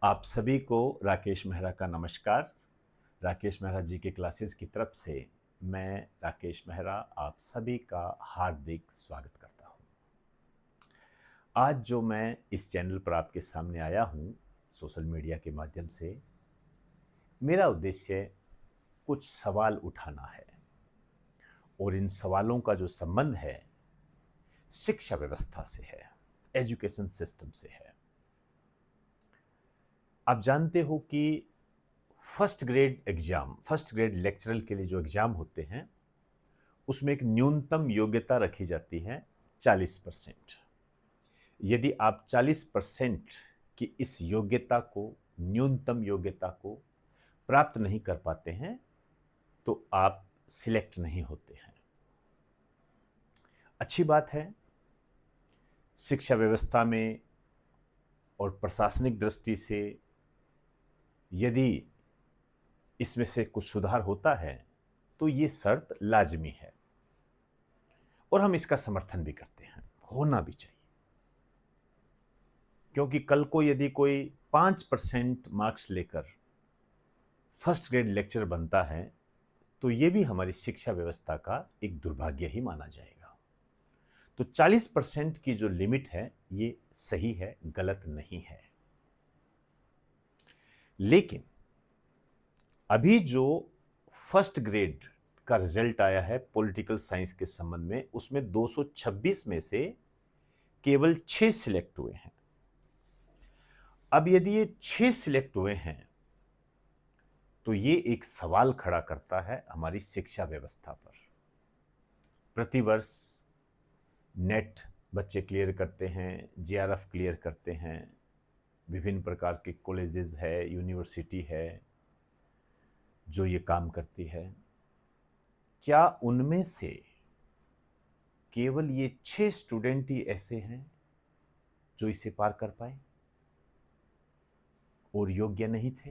आप सभी को राकेश मेहरा का नमस्कार। राकेश मेहरा जी के क्लासेस की तरफ से मैं राकेश मेहरा आप सभी का हार्दिक स्वागत करता हूं। आज जो मैं इस चैनल पर आपके सामने आया हूं सोशल मीडिया के माध्यम से, मेरा उद्देश्य कुछ सवाल उठाना है और इन सवालों का जो संबंध है शिक्षा व्यवस्था से है, एजुकेशन सिस्टम से है। आप जानते हो कि फर्स्ट ग्रेड लेक्चरल के लिए जो एग्जाम होते हैं उसमें एक न्यूनतम योग्यता रखी जाती है 40%। यदि आप 40% की इस न्यूनतम योग्यता को प्राप्त नहीं कर पाते हैं तो आप सिलेक्ट नहीं होते हैं। अच्छी बात है, शिक्षा व्यवस्था में और प्रशासनिक दृष्टि से यदि इसमें से कुछ सुधार होता है तो ये शर्त लाजमी है और हम इसका समर्थन भी करते हैं, होना भी चाहिए। क्योंकि कल को यदि कोई 5% मार्क्स लेकर फर्स्ट ग्रेड लेक्चर बनता है तो ये भी हमारी शिक्षा व्यवस्था का एक दुर्भाग्य ही माना जाएगा। तो 40% की जो लिमिट है ये सही है, गलत नहीं है। लेकिन अभी जो फर्स्ट ग्रेड का रिजल्ट आया है पॉलिटिकल साइंस के संबंध में, उसमें 226 में से केवल 6 सिलेक्ट हुए हैं। अब यदि ये 6 सिलेक्ट हुए हैं तो ये एक सवाल खड़ा करता है हमारी शिक्षा व्यवस्था पर। प्रतिवर्ष नेट बच्चे क्लियर करते हैं, जेआरएफ क्लियर करते हैं, विभिन्न प्रकार के कॉलेजेस है, यूनिवर्सिटी है जो ये काम करती है। क्या उनमें से केवल ये 6 स्टूडेंट ही ऐसे हैं जो इसे पार कर पाए और योग्य नहीं थे?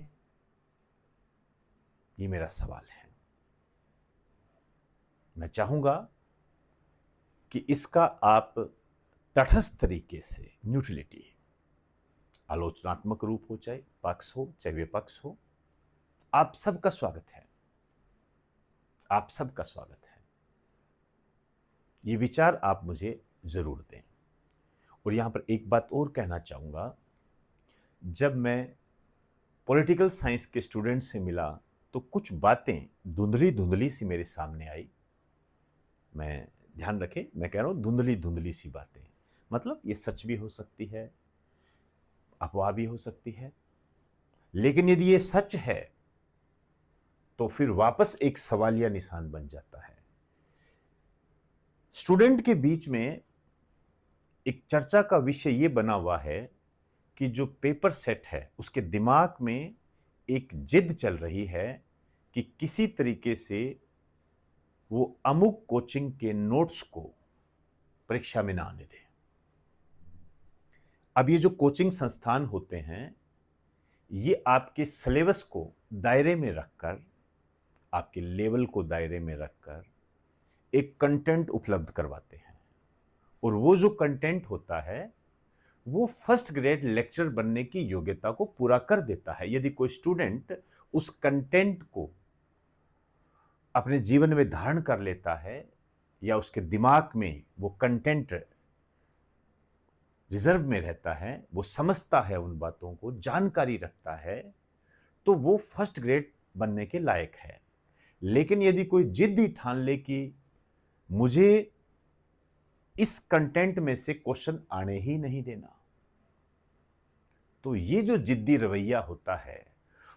ये मेरा सवाल है। मैं चाहूंगा कि इसका आप तटस्थ तरीके से, न्यूट्रलिटी, आलोचनात्मक रूप हो, चाहे पक्ष हो चाहे विपक्ष हो, आप सबका स्वागत है। आप सबका स्वागत है। ये विचार आप मुझे जरूर दें। और यहां पर एक बात और कहना चाहूंगा, जब मैं पॉलिटिकल साइंस के स्टूडेंट से मिला तो कुछ बातें धुंधली धुंधली सी मेरे सामने आई। मैं ध्यान रखें, मैं कह रहा हूं धुंधली धुंधली सी बातें, मतलब ये सच भी हो सकती है, अफवाह भी हो सकती है। लेकिन यदि ये सच है तो फिर वापस एक सवालिया निशान बन जाता है। स्टूडेंट के बीच में एक चर्चा का विषय ये बना हुआ है कि जो पेपर सेट है उसके दिमाग में एक जिद चल रही है कि किसी तरीके से वो अमुक कोचिंग के नोट्स को परीक्षा में ना आने दे। अब ये जो कोचिंग संस्थान होते हैं ये आपके सिलेबस को दायरे में रखकर, आपके लेवल को दायरे में रखकर एक कंटेंट उपलब्ध करवाते हैं और वो जो कंटेंट होता है वो फर्स्ट ग्रेड लेक्चर बनने की योग्यता को पूरा कर देता है। यदि कोई स्टूडेंट उस कंटेंट को अपने जीवन में धारण कर लेता है या उसके दिमाग में वो कंटेंट रिजर्व में रहता है, वो समझता है, उन बातों को जानकारी रखता है, तो वो फर्स्ट ग्रेड बनने के लायक है। लेकिन यदि कोई जिद ही ठान ले कि मुझे इस कंटेंट में से क्वेश्चन आने ही नहीं देना, तो ये जो जिद्दी रवैया होता है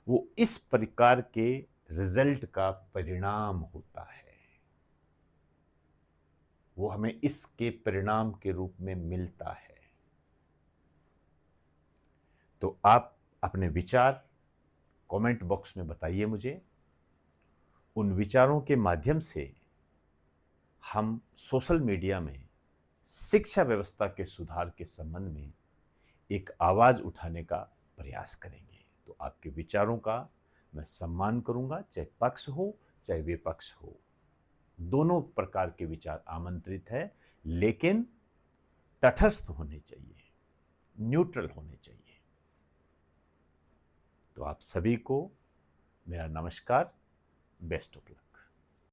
वो इस प्रकार के रिजल्ट का परिणाम होता है। वो हमें इसके परिणाम के रूप में मिलता है। तो आप अपने विचार कमेंट बॉक्स में बताइए मुझे। उन विचारों के माध्यम से हम सोशल मीडिया में शिक्षा व्यवस्था के सुधार के संबंध में एक आवाज उठाने का प्रयास करेंगे। तो आपके विचारों का मैं सम्मान करूंगा, चाहे पक्ष हो चाहे विपक्ष हो, दोनों प्रकार के विचार आमंत्रित है, लेकिन तटस्थ होने चाहिए, न्यूट्रल होने चाहिए। तो आप सभी को मेरा नमस्कार, बेस्ट ऑफ लक।